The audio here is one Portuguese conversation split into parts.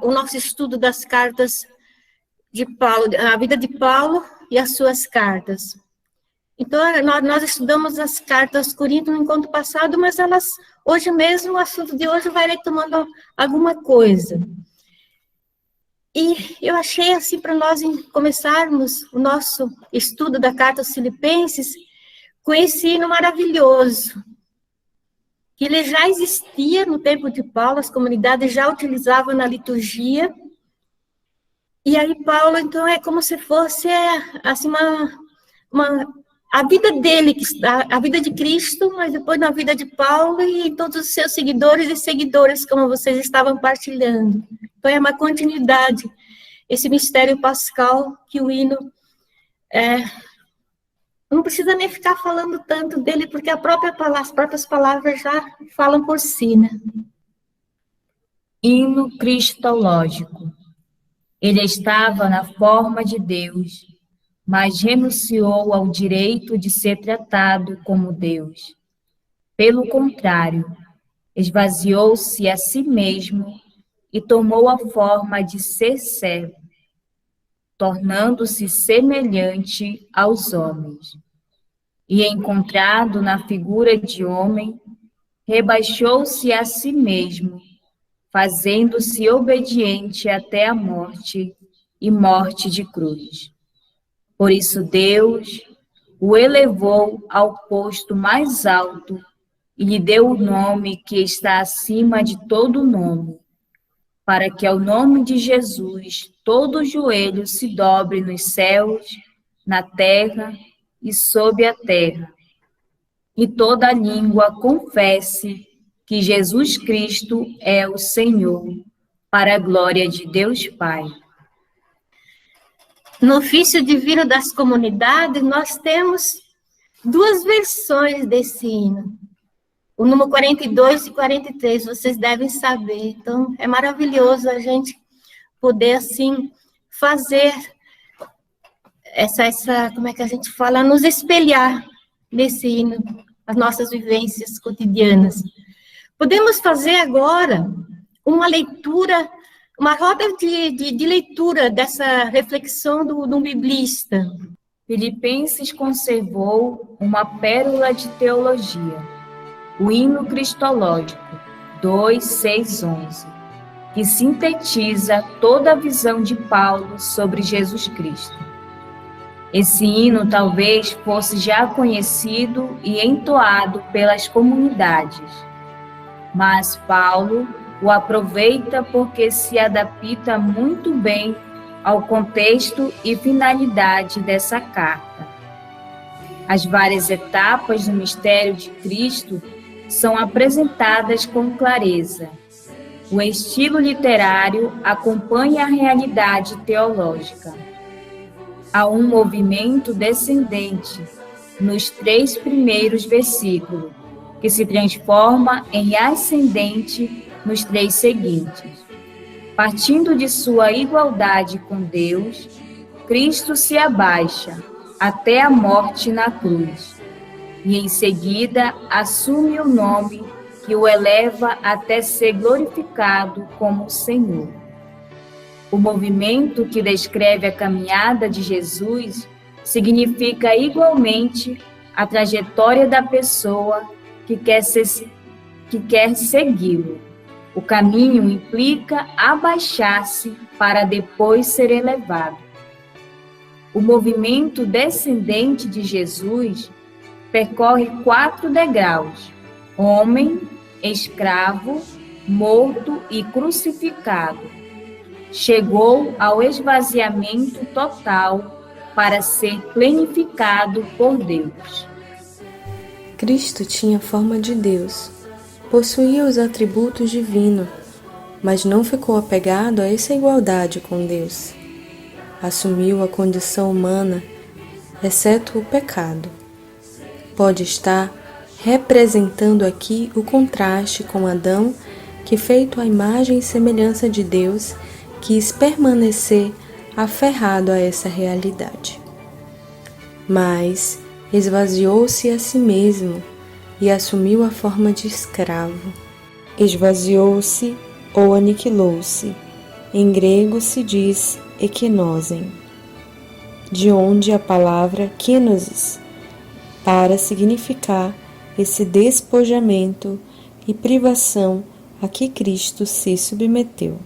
o nosso estudo das cartas de Paulo, a vida de Paulo e as suas cartas. Então, nós estudamos as cartas aos Coríntios no encontro passado, mas hoje mesmo, o assunto de hoje vai retomando alguma coisa. E eu achei, assim, para nós começarmos o nosso estudo da carta aos Filipenses, com esse hino maravilhoso, que ele já existia no tempo de Paulo, as comunidades já utilizavam na liturgia. E aí Paulo, então, é como se fosse assim, a vida dele, a vida de Cristo, mas depois na vida de Paulo e todos os seus seguidores e seguidoras, como vocês estavam partilhando. Então, é uma continuidade, esse mistério pascal que o hino não precisa nem ficar falando tanto dele, porque as próprias palavras já falam por si, né? Hino cristológico. Ele estava na forma de Deus, mas renunciou ao direito de ser tratado como Deus. Pelo contrário, esvaziou-se a si mesmo e tomou a forma de ser servo, tornando-se semelhante aos homens. E, encontrado na figura de homem, rebaixou-se a si mesmo, fazendo-se obediente até a morte e morte de cruz. Por isso Deus o elevou ao posto mais alto e lhe deu o nome que está acima de todo nome, para que ao nome de Jesus todo joelho se dobre nos céus, na terra e sob a terra, e toda língua confesse que Jesus Cristo é o Senhor, para a glória de Deus Pai. No ofício divino das comunidades, nós temos duas versões desse hino. O número 42 e 43, vocês devem saber. Então, é maravilhoso a gente poder, assim, fazer como é que a gente fala? Nos espelhar nesse hino, as nossas vivências cotidianas. Podemos fazer agora uma leitura, uma roda de leitura dessa reflexão do biblista. Filipenses conservou uma pérola de teologia, o hino cristológico 2:6-11, que sintetiza toda a visão de Paulo sobre Jesus Cristo. Esse hino talvez fosse já conhecido e entoado pelas comunidades, mas Paulo o aproveita porque se adapta muito bem ao contexto e finalidade dessa carta. As várias etapas do mistério de Cristo são apresentadas com clareza. O estilo literário acompanha a realidade teológica. Há um movimento descendente nos 3 primeiros versículos, que se transforma em ascendente nos 3 seguintes. Partindo de sua igualdade com Deus, Cristo se abaixa até a morte na cruz, e em seguida assume o nome que o eleva até ser glorificado como Senhor. O movimento que descreve a caminhada de Jesus significa igualmente a trajetória da pessoa que quer segui-lo. O caminho implica abaixar-se para depois ser elevado. O movimento descendente de Jesus percorre 4 degraus: homem, escravo, morto e crucificado. Chegou ao esvaziamento total para ser plenificado por Deus. Cristo tinha forma de Deus, possuía os atributos divinos, mas não ficou apegado a essa igualdade com Deus. Assumiu a condição humana, exceto o pecado. Pode estar representando aqui o contraste com Adão, que, feito à imagem e semelhança de Deus, quis permanecer aferrado a essa realidade. Mas esvaziou-se a si mesmo e assumiu a forma de escravo. Esvaziou-se ou aniquilou-se, Em grego se diz ekenosen, de onde a palavra kenosis, para significar esse despojamento e privação a que Cristo se submeteu.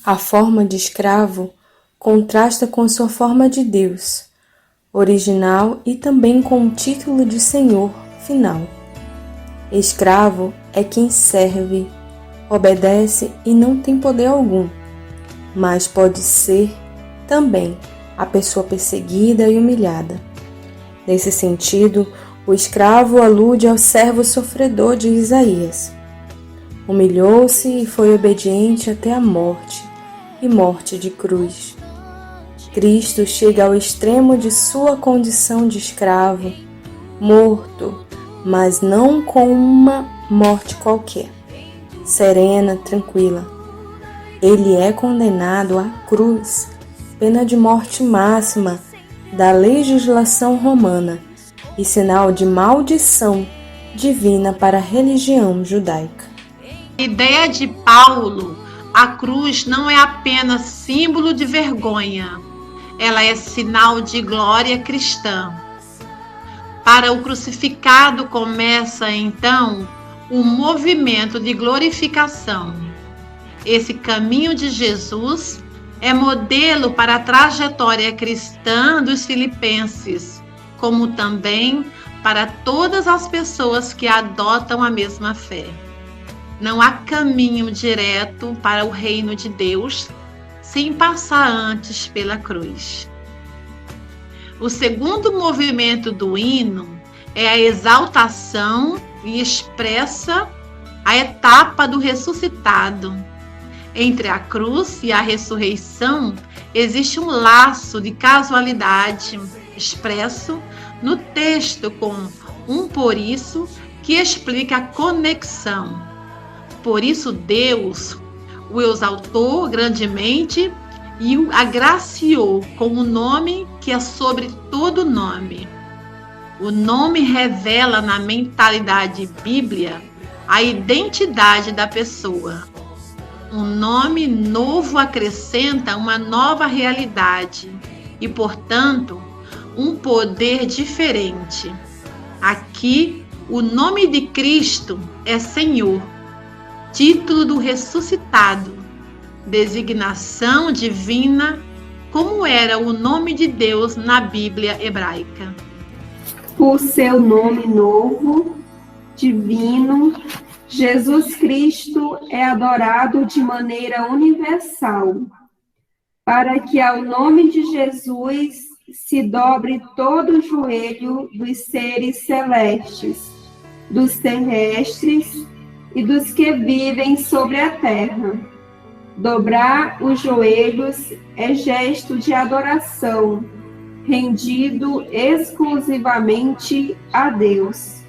A forma de escravo contrasta com sua forma de Deus, original, e também com o título de Senhor final. Escravo é quem serve, obedece e não tem poder algum, mas pode ser também a pessoa perseguida e humilhada. Nesse sentido, o escravo alude ao servo sofredor de Isaías. Humilhou-se e foi obediente até a morte, e morte de cruz. Cristo chega ao extremo de sua condição de escravo, morto, mas não com uma morte qualquer, serena, tranquila. Ele é condenado à cruz, pena de morte máxima da legislação romana e sinal de maldição divina para a religião judaica. A ideia de Paulo, a cruz não é apenas símbolo de vergonha, ela é sinal de glória cristã. Para o crucificado começa, então, um movimento de glorificação. Esse caminho de Jesus é modelo para a trajetória cristã dos filipenses, como também para todas as pessoas que adotam a mesma fé. Não há caminho direto para o reino de Deus sem passar antes pela cruz. O segundo movimento do hino é a exaltação e expressa a etapa do ressuscitado. Entre a cruz e a ressurreição existe um laço de casualidade expresso no texto com um por isso que explica a conexão. Por isso Deus o exaltou grandemente e o agraciou com o nome que é sobre todo nome. O nome revela na mentalidade bíblica a identidade da pessoa. Um nome novo acrescenta uma nova realidade e, portanto, um poder diferente. Aqui, o nome de Cristo é Senhor, título do ressuscitado, designação divina, como era o nome de Deus na Bíblia hebraica. Por seu nome novo, divino, Jesus Cristo é adorado de maneira universal, para que ao nome de Jesus se dobre todo o joelho dos seres celestes, dos terrestres e dos que vivem sobre a terra. Dobrar os joelhos é gesto de adoração, rendido exclusivamente a Deus.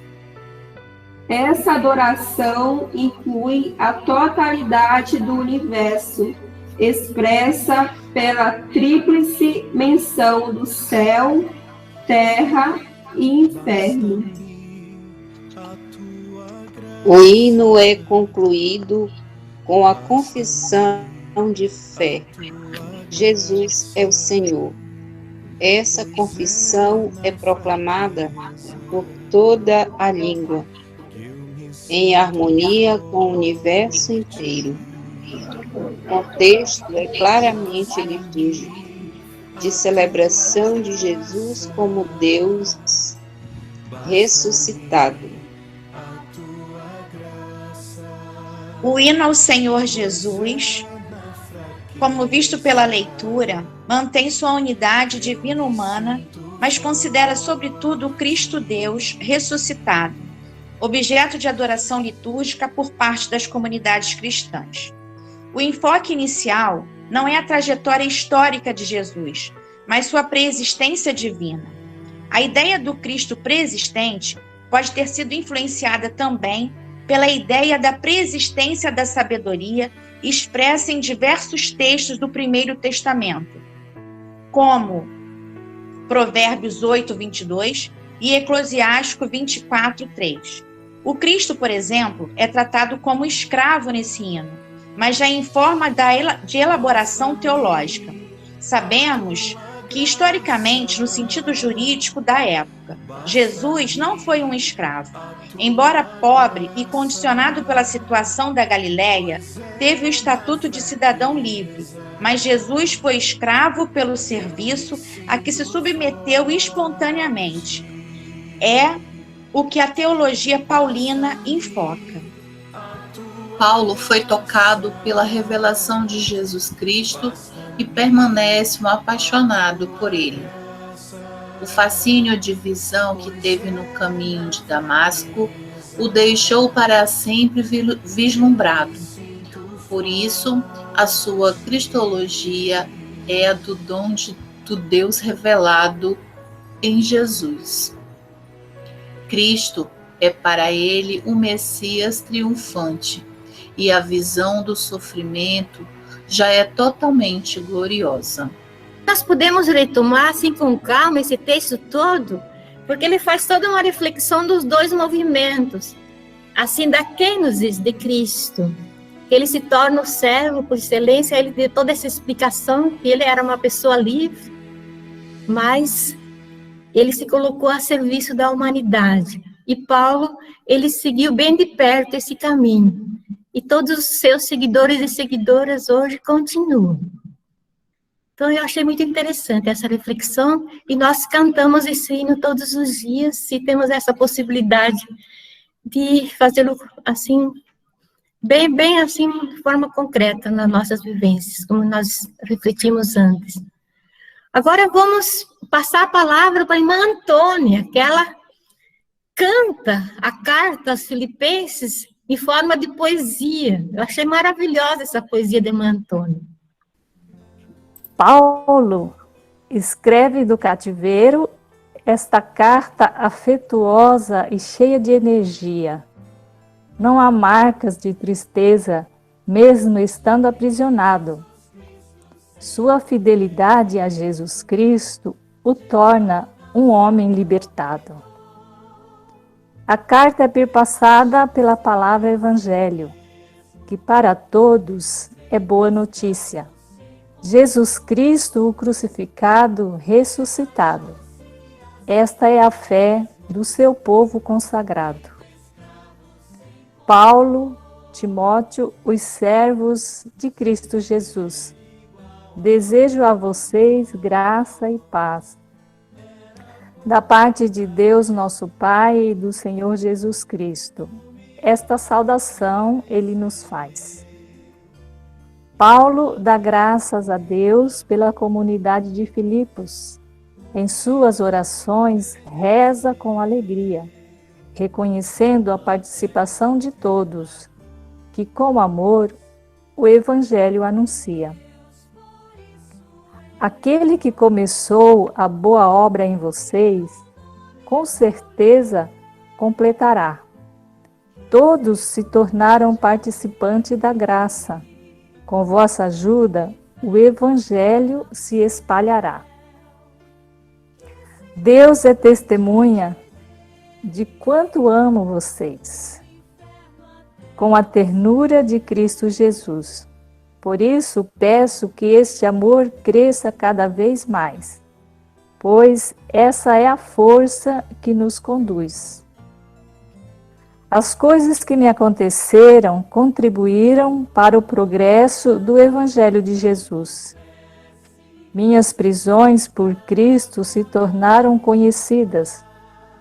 Essa adoração inclui a totalidade do universo, expressa pela tríplice menção do céu, terra e inferno. O hino é concluído com a confissão de fé. Jesus é o Senhor. Essa confissão é proclamada por toda a língua, em harmonia com o universo inteiro. O contexto é claramente litúrgico, de celebração de Jesus como Deus ressuscitado. O hino ao Senhor Jesus, como visto pela leitura, mantém sua unidade divina-humana, mas considera sobretudo o Cristo Deus ressuscitado, objeto de adoração litúrgica por parte das comunidades cristãs. O enfoque inicial não é a trajetória histórica de Jesus, mas sua preexistência divina. A ideia do Cristo preexistente pode ter sido influenciada também pela ideia da preexistência da sabedoria expressa em diversos textos do Primeiro Testamento, como Provérbios 8, 22 e Eclesiástico 24, 3. O Cristo, por exemplo, é tratado como escravo nesse hino, mas já em forma de elaboração teológica. Sabemos que, historicamente, no sentido jurídico da época, Jesus não foi um escravo. Embora pobre e condicionado pela situação da Galileia, teve o estatuto de cidadão livre, mas Jesus foi escravo pelo serviço a que se submeteu espontaneamente. É o que a teologia paulina enfoca. Paulo foi tocado pela revelação de Jesus Cristo e permanece um apaixonado por ele. O fascínio de visão que teve no caminho de Damasco o deixou para sempre vislumbrado. Por isso, a sua cristologia é a do dom do Deus revelado em Jesus. Cristo é para ele o Messias triunfante, e a visão do sofrimento já é totalmente gloriosa. Nós podemos retomar assim com calma esse texto todo, porque ele faz toda uma reflexão dos dois movimentos, assim da kenosis de Cristo, que ele se torna o servo por excelência, ele deu toda essa explicação que ele era uma pessoa livre, mas ele se colocou a serviço da humanidade. E Paulo, ele seguiu bem de perto esse caminho. E todos os seus seguidores e seguidoras hoje continuam. Então, eu achei muito interessante essa reflexão, e nós cantamos esse hino todos os dias, se temos essa possibilidade de fazê-lo assim, bem assim, de forma concreta nas nossas vivências, como nós refletimos antes. Agora vamos passar a palavra para a irmã Antônia, que ela canta a carta aos Filipenses em forma de poesia. Eu achei maravilhosa essa poesia de irmã Antônia. Paulo escreve do cativeiro esta carta afetuosa e cheia de energia. Não há marcas de tristeza, mesmo estando aprisionado. Sua fidelidade a Jesus Cristo o torna um homem libertado. A carta é perpassada pela palavra evangelho, que para todos é boa notícia. Jesus Cristo, o crucificado, ressuscitado. Esta é a fé do seu povo consagrado. Paulo, Timóteo, os servos de Cristo Jesus. Desejo a vocês graça e paz, da parte de Deus nosso Pai e do Senhor Jesus Cristo. Esta saudação ele nos faz. Paulo dá graças a Deus pela comunidade de Filipos. Em suas orações, reza com alegria, reconhecendo a participação de todos, que com amor o Evangelho anuncia. Aquele que começou a boa obra em vocês, com certeza completará. Todos se tornaram participantes da graça. Com vossa ajuda, o Evangelho se espalhará. Deus é testemunha de quanto amo vocês, com a ternura de Cristo Jesus. Por isso, peço que este amor cresça cada vez mais, pois essa é a força que nos conduz. As coisas que me aconteceram contribuíram para o progresso do Evangelho de Jesus. Minhas prisões por Cristo se tornaram conhecidas,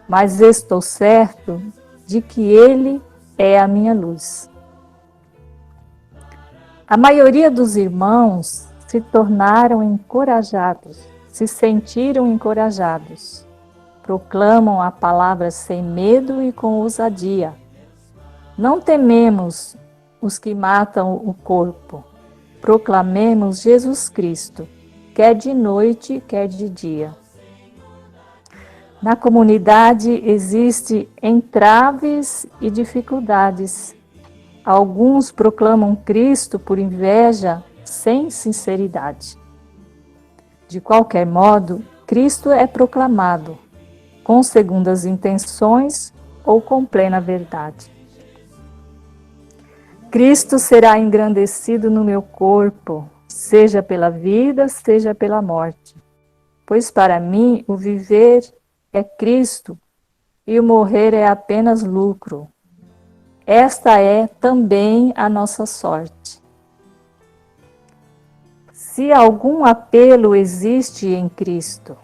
mas estou certo de que Ele é a minha luz. A maioria dos irmãos se tornaram encorajados, se sentiram encorajados. Proclamam a palavra sem medo e com ousadia. Não tememos os que matam o corpo. Proclamemos Jesus Cristo, quer de noite, quer de dia. Na comunidade existem entraves e dificuldades. Alguns proclamam Cristo por inveja, sem sinceridade. De qualquer modo, Cristo é proclamado, com segundas intenções ou com plena verdade. Cristo será engrandecido no meu corpo, seja pela vida, seja pela morte. Pois para mim o viver é Cristo e o morrer é apenas lucro. Esta é também a nossa sorte. Se algum apelo existe em Cristo,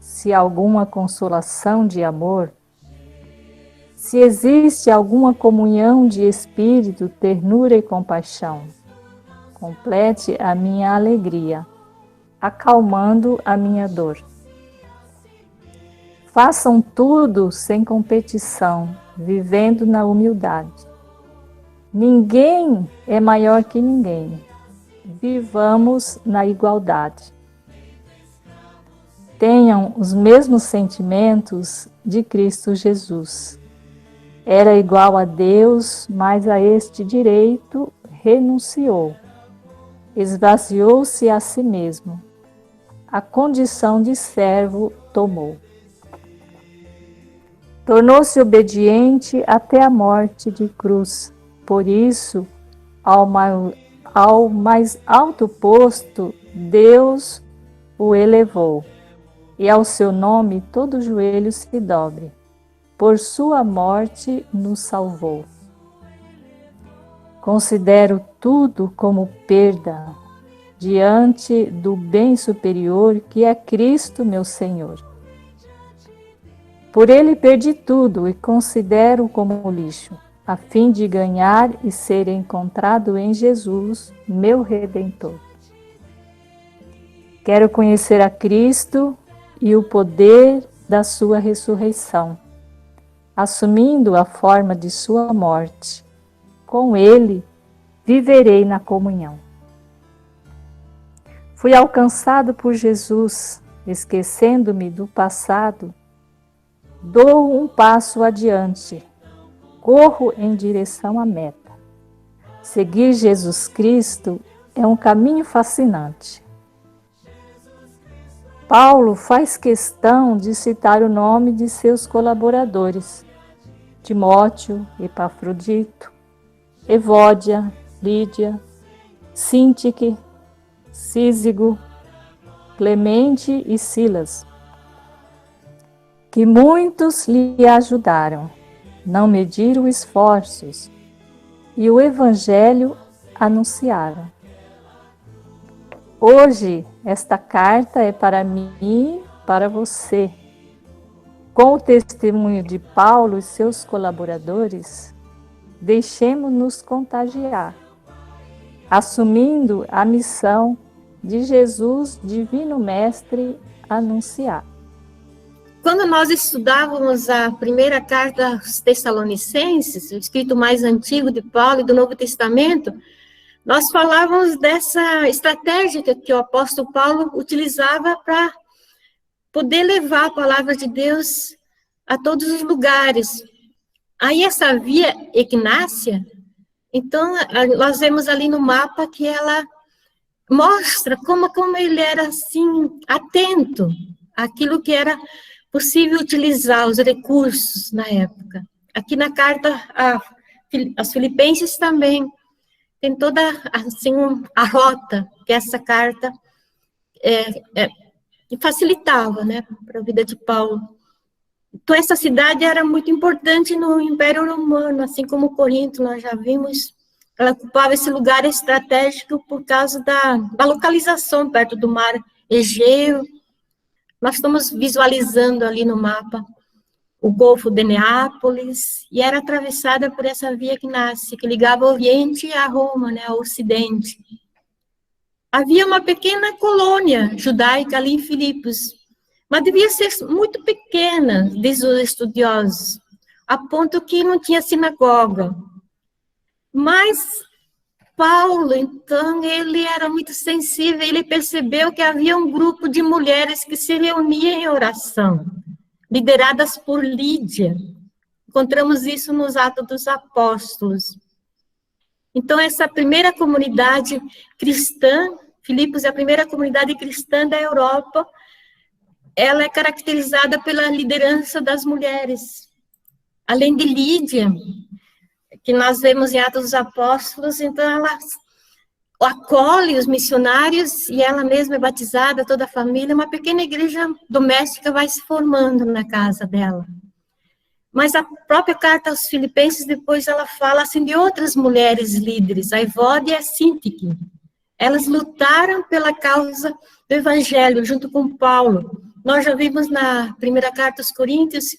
se alguma consolação de amor, se existe alguma comunhão de espírito, ternura e compaixão, complete a minha alegria, acalmando a minha dor. Façam tudo sem competição, vivendo na humildade. Ninguém é maior que ninguém. Vivamos na igualdade. Tenham os mesmos sentimentos de Cristo Jesus. Era igual a Deus, mas a este direito renunciou. Esvaziou-se a si mesmo. A condição de servo tomou. Tornou-se obediente até a morte de cruz. Por isso, ao mais alto posto, Deus o elevou, e ao seu nome todo joelho se dobre. Por sua morte nos salvou. Considero tudo como perda diante do bem superior que é Cristo meu Senhor. Por ele perdi tudo e considero como lixo, a fim de ganhar e ser encontrado em Jesus, meu Redentor. Quero conhecer a Cristo e o poder da sua ressurreição, assumindo a forma de sua morte. Com ele viverei na comunhão. Fui alcançado por Jesus, esquecendo-me do passado. Dou um passo adiante, corro em direção à meta. Seguir Jesus Cristo é um caminho fascinante. Paulo faz questão de citar o nome de seus colaboradores: Timóteo, Epafrodito, Evódia, Lídia, Síntique, Císigo, Clemente e Silas, que muitos lhe ajudaram, não mediram esforços, e o Evangelho anunciaram. Hoje, esta carta é para mim e para você. Com o testemunho de Paulo e seus colaboradores, deixemos-nos contagiar, assumindo a missão de Jesus, Divino Mestre, anunciar. Quando nós estudávamos a primeira carta aos Tessalonicenses, o escrito mais antigo de Paulo e do Novo Testamento, nós falávamos dessa estratégia que o apóstolo Paulo utilizava para poder levar a palavra de Deus a todos os lugares. Aí essa via Ignácia, então nós vemos ali no mapa que ela mostra como ele era assim atento àquilo que era possível utilizar, os recursos na época. Aqui na carta aos Filipenses também tem toda assim a rota que essa carta facilitava, né, para a vida de Paulo. Então essa cidade era muito importante no Império Romano, assim como Corinto, nós já vimos. Ela ocupava esse lugar estratégico por causa da localização perto do mar Egeu. Nós estamos visualizando ali no mapa o Golfo de Neápolis, e era atravessada por essa via Ignácia, que ligava o Oriente a Roma, né, ao Ocidente. Havia uma pequena colônia judaica ali em Filipos, mas devia ser muito pequena, diz os estudiosos, a ponto que não tinha sinagoga. Mas Paulo, então, ele era muito sensível, ele percebeu que havia um grupo de mulheres que se reuniam em oração, lideradas por Lídia. Encontramos isso nos Atos dos Apóstolos. Então, essa primeira comunidade cristã, Filipos é a primeira comunidade cristã da Europa, ela é caracterizada pela liderança das mulheres. Além de Lídia, que nós vemos em Atos dos Apóstolos, então ela acolhe os missionários e ela mesma é batizada, toda a família, uma pequena igreja doméstica vai se formando na casa dela. Mas a própria carta aos Filipenses, depois ela fala assim de outras mulheres líderes, a Evódia e a Sintique. Elas lutaram pela causa do Evangelho, junto com Paulo. Nós já vimos na primeira carta aos Coríntios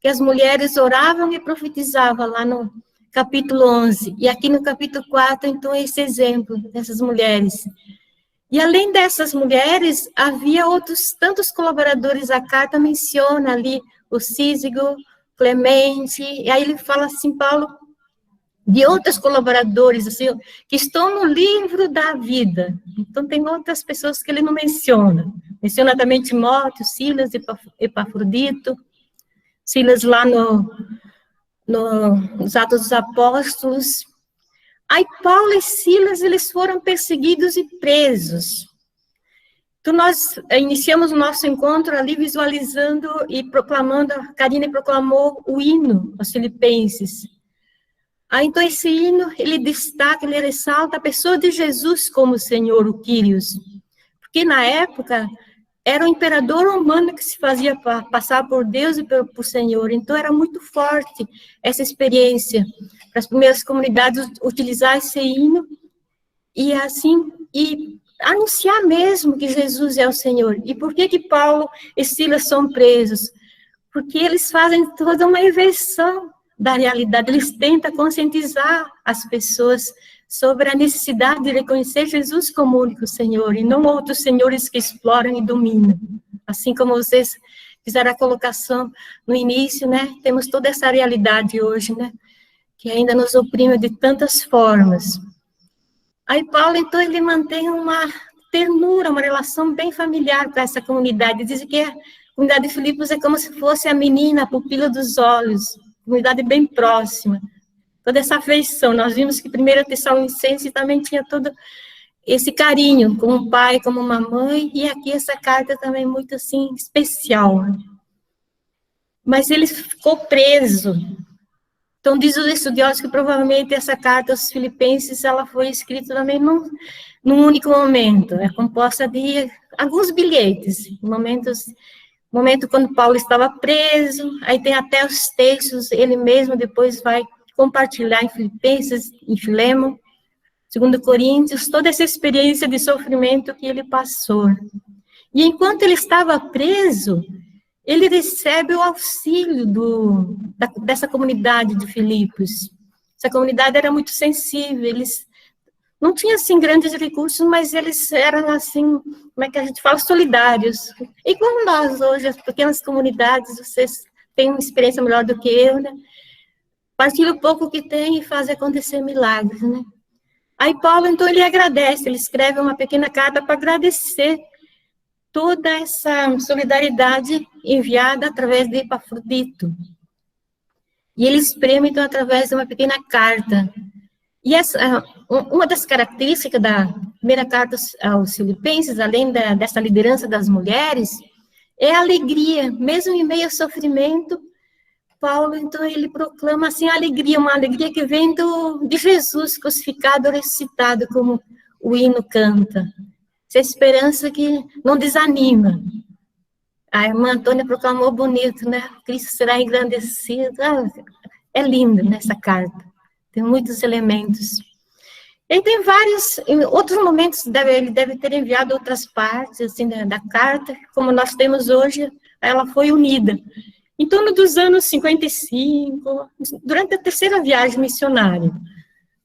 que as mulheres oravam e profetizavam lá no capítulo 11. E aqui no capítulo 4, então, esse exemplo dessas mulheres. E além dessas mulheres, havia outros tantos colaboradores. A carta menciona ali o Císigo, Clemente, e aí ele fala assim, Paulo, de outros colaboradores, assim, que estão no livro da vida. Então, tem outras pessoas que ele não menciona. Menciona também Timóteo, Silas, Epafrodito, Silas lá nos Atos dos Apóstolos. Aí, Paulo e Silas, eles foram perseguidos e presos. Então, nós iniciamos o nosso encontro ali visualizando e proclamando, a Karine proclamou o hino aos Filipenses. Aí, então, esse hino, ele destaca, ele ressalta a pessoa de Jesus como Senhor, o Quírios. Porque, na época, era o imperador romano que se fazia passar por Deus e por Senhor. Então, era muito forte essa experiência para as primeiras comunidades utilizar esse hino e, assim, e anunciar mesmo que Jesus é o Senhor. E por que Paulo e Silas são presos? Porque eles fazem toda uma inversão da realidade, eles tentam conscientizar as pessoas sobre a necessidade de reconhecer Jesus como único Senhor, e não outros senhores que exploram e dominam. Assim como vocês fizeram a colocação no início, né, temos toda essa realidade hoje, né, que ainda nos oprime de tantas formas. Aí Paulo, então, ele mantém uma ternura, uma relação bem familiar com essa comunidade. Diz que a comunidade de Filipos é como se fosse a menina, a pupila dos olhos, comunidade bem próxima. Toda essa afeição. Nós vimos que 1 Tessalonicenses também tinha todo esse carinho, como um pai, como uma mãe, e aqui essa carta também muito, assim, especial. Mas ele ficou preso. Então, diz os estudiosos que provavelmente essa carta aos Filipenses, ela foi escrita também num único momento, é composta de alguns bilhetes, momento quando Paulo estava preso, aí tem até os textos, ele mesmo depois vai compartilhar em Filipenses, em Filemon, 2 Coríntios, toda essa experiência de sofrimento que ele passou. E enquanto ele estava preso, ele recebe o auxílio dessa comunidade de Filipos. Essa comunidade era muito sensível, eles não tinham, assim, grandes recursos, mas eles eram, assim, como é que a gente fala, solidários. E como nós, hoje, as pequenas comunidades, vocês têm uma experiência melhor do que eu, né? Partilha o pouco que tem e faz acontecer milagres, né? Aí Paulo, então, ele agradece, ele escreve uma pequena carta para agradecer toda essa solidariedade enviada através de Epafrodito. E ele exprime, então, através de uma pequena carta. E uma das características da primeira carta aos Filipenses, além dessa liderança das mulheres, é a alegria, mesmo em meio ao sofrimento. Paulo, então, ele proclama, assim, a alegria, uma alegria que vem de Jesus crucificado, ressuscitado, como o hino canta. Essa esperança que não desanima. A irmã Antônia proclamou bonito, né? Cristo será engrandecido. É lindo nessa carta. Tem muitos elementos. E tem vários, em outros momentos, ele deve ter enviado outras partes, assim, da carta, como nós temos hoje, ela foi unida. Em torno dos anos 55, durante a terceira viagem missionária,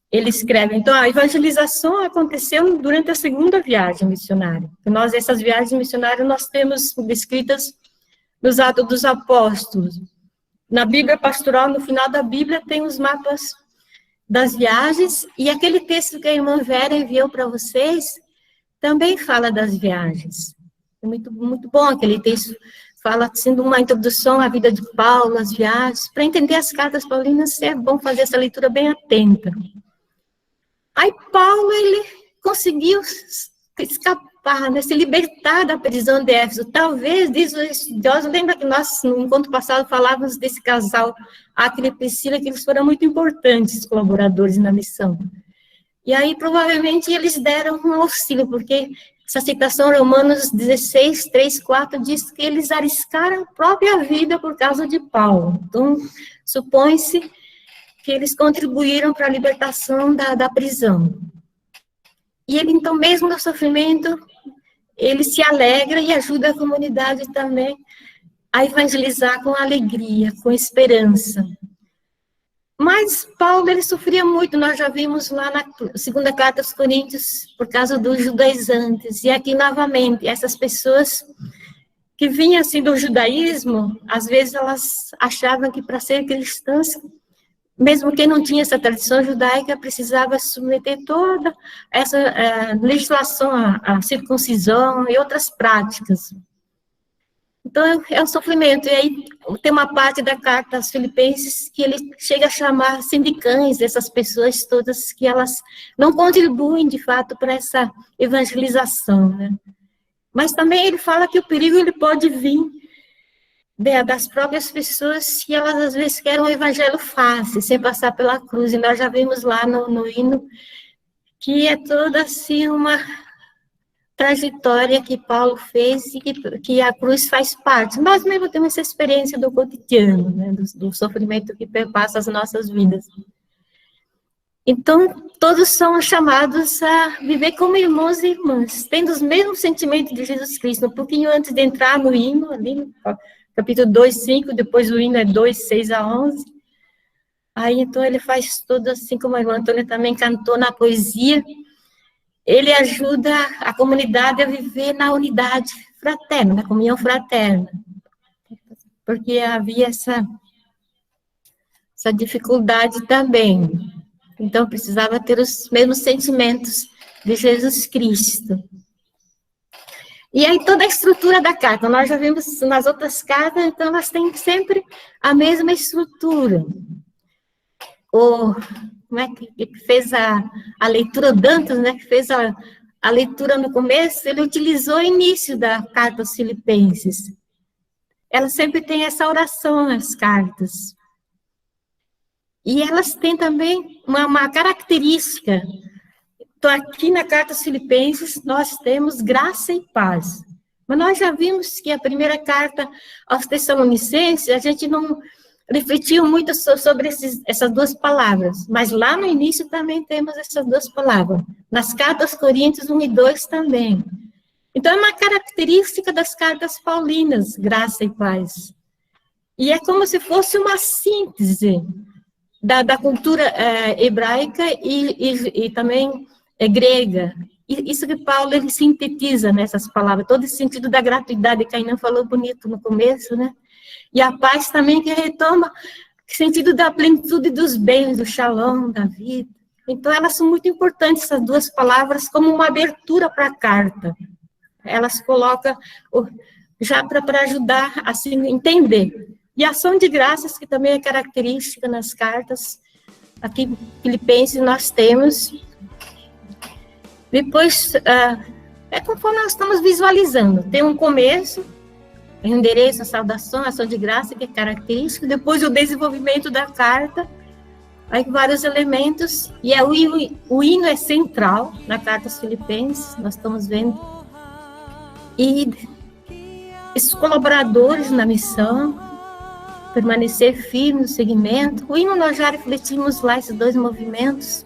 ele escreve, então, a evangelização aconteceu durante a segunda viagem missionária. Essas viagens missionárias, nós temos descritas nos Atos dos Apóstolos. Na Bíblia Pastoral, no final da Bíblia, tem os mapas das viagens, e aquele texto que a irmã Vera enviou para vocês, também fala das viagens. É muito, muito bom aquele texto, fala, sendo uma introdução à vida de Paulo, as viagens. Para entender as cartas paulinas, é bom fazer essa leitura bem atenta. Aí Paulo, ele conseguiu escapar escapar, né, se libertar da prisão de Éfeso. Talvez, diz o estudioso, lembra que nós, no encontro passado, falávamos desse casal, Áquila e Priscila, que eles foram muito importantes colaboradores na missão. E aí, provavelmente, eles deram um auxílio, porque essa citação, Romanos 16, 3, 4, diz que eles arriscaram a própria vida por causa de Paulo. Então, supõe-se que eles contribuíram para a libertação da prisão. E ele, então, mesmo no sofrimento, ele se alegra e ajuda a comunidade também a evangelizar com alegria, com esperança. Mas Paulo, ele sofria muito, nós já vimos lá na segunda carta aos Coríntios, por causa dos judaizantes. E aqui, novamente, essas pessoas que vinham assim do judaísmo, às vezes elas achavam que para ser cristãs, mesmo quem não tinha essa tradição judaica, precisava submeter toda essa legislação, a circuncisão e outras práticas. Então, é um sofrimento. E aí, tem uma parte da carta aos Filipenses que ele chega a chamar sindicães, essas pessoas todas que elas não contribuem, de fato, para essa evangelização, né? Mas também ele fala que o perigo ele pode vir das próprias pessoas que elas, às vezes, querem um evangelho fácil, sem passar pela cruz. E nós já vimos lá no hino que é toda, assim, uma trajetória que Paulo fez e que a cruz faz parte. Nós mesmo temos essa experiência do cotidiano, né, do sofrimento que perpassa as nossas vidas. Então, todos são chamados a viver como irmãos e irmãs, tendo os mesmos sentimentos de Jesus Cristo. Um pouquinho antes de entrar no hino, ali no capítulo 2, 5, depois o hino é 2, 6 a 11. Aí, então, ele faz tudo assim como a irmã Antônia também cantou na poesia. Ele ajuda a comunidade a viver na unidade fraterna, na comunhão fraterna. Porque havia essa dificuldade também. Então, precisava ter os mesmos sentimentos de Jesus Cristo. E aí, toda a estrutura da carta, nós já vimos nas outras cartas, então, elas têm sempre a mesma estrutura. Como é que fez a leitura, Dantas, né, que fez a leitura no começo, ele utilizou o início da carta aos Filipenses. Ela sempre tem essa oração nas cartas. E elas têm também uma característica. Então, aqui na carta aos Filipenses, nós temos graça e paz. Mas nós já vimos que a primeira carta aos Tessalonicenses, a gente não refletiu muito sobre essas duas palavras, mas lá no início também temos essas duas palavras. Nas cartas aos Coríntios 1 e 2 também. Então, é uma característica das cartas paulinas, graça e paz. E é como se fosse uma síntese da cultura hebraica e também grega. E isso que Paulo ele sintetiza nessas palavras, todo esse sentido da gratuidade, que a Inã falou bonito no começo, né? E a paz também que retoma o sentido da plenitude dos bens, do shalom, da vida. Então, elas são muito importantes, essas duas palavras, como uma abertura para a carta. Elas colocam já para ajudar a se entender. E a ação de graças, que também é característica nas cartas, aqui em Filipenses nós temos. Depois, é conforme nós estamos visualizando. Tem um começo, o endereço, a saudação, a ação de graça, que é característico, depois o desenvolvimento da carta, aí vários elementos, e o hino é central na carta aos Filipenses, nós estamos vendo, e esses colaboradores na missão, permanecer firme no segmento, o hino nós já refletimos lá, esses dois movimentos,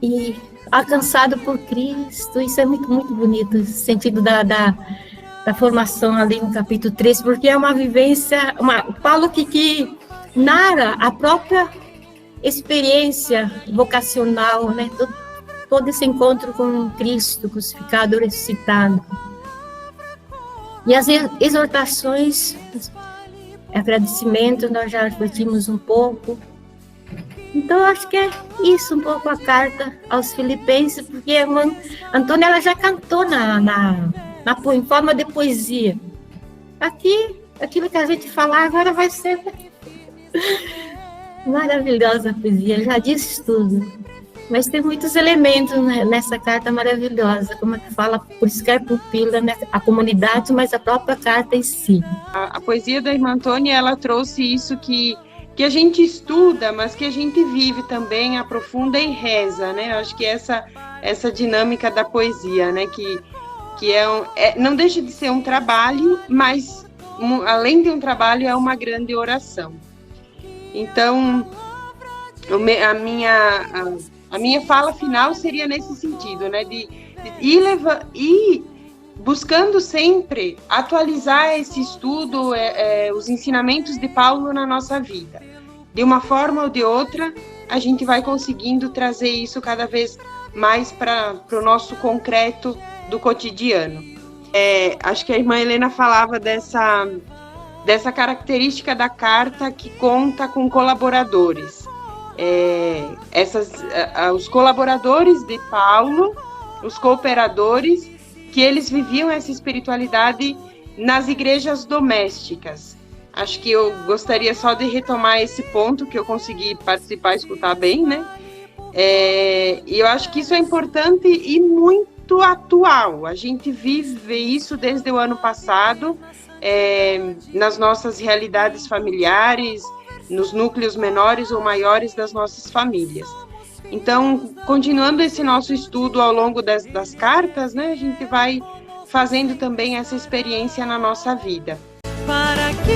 e alcançado por Cristo, isso é muito, muito bonito, esse sentido da formação ali no capítulo 3, porque é uma vivência, Paulo que narra a própria experiência vocacional, né, todo esse encontro com Cristo, crucificado, ressuscitado. E as exortações, agradecimento, nós já refletimos um pouco. Então, acho que é isso um pouco a carta aos Filipenses, porque a irmã Antônia ela já cantou em forma de poesia. Aqui, aquilo que a gente falar agora vai ser maravilhosa a poesia, já disse tudo. Mas tem muitos elementos, né, nessa carta maravilhosa, como é que fala, por isso que é pupila, né, a comunidade, mas a própria carta em si. A poesia da irmã Antônia, ela trouxe isso que a gente estuda, mas que a gente vive também, aprofunda e reza, né? Eu acho que essa dinâmica da poesia, né? Que não deixa de ser um trabalho, mas além de um trabalho, é uma grande oração. Então, a minha fala final seria nesse sentido, né? De ir buscando sempre atualizar esse estudo, os ensinamentos de Paulo na nossa vida. De uma forma ou de outra, a gente vai conseguindo trazer isso cada vez mais para o nosso concreto do cotidiano. Acho que a irmã Helena falava dessa característica da carta que conta com colaboradores. Os colaboradores de Paulo, os cooperadores, que eles viviam essa espiritualidade nas igrejas domésticas. Acho que eu gostaria só de retomar esse ponto, que eu consegui participar e escutar bem, né? E eu acho que isso é importante e muito atual. A gente vive isso desde o ano passado, nas nossas realidades familiares, nos núcleos menores ou maiores das nossas famílias. Então, continuando esse nosso estudo ao longo das cartas, né, a gente vai fazendo também essa experiência na nossa vida. Para que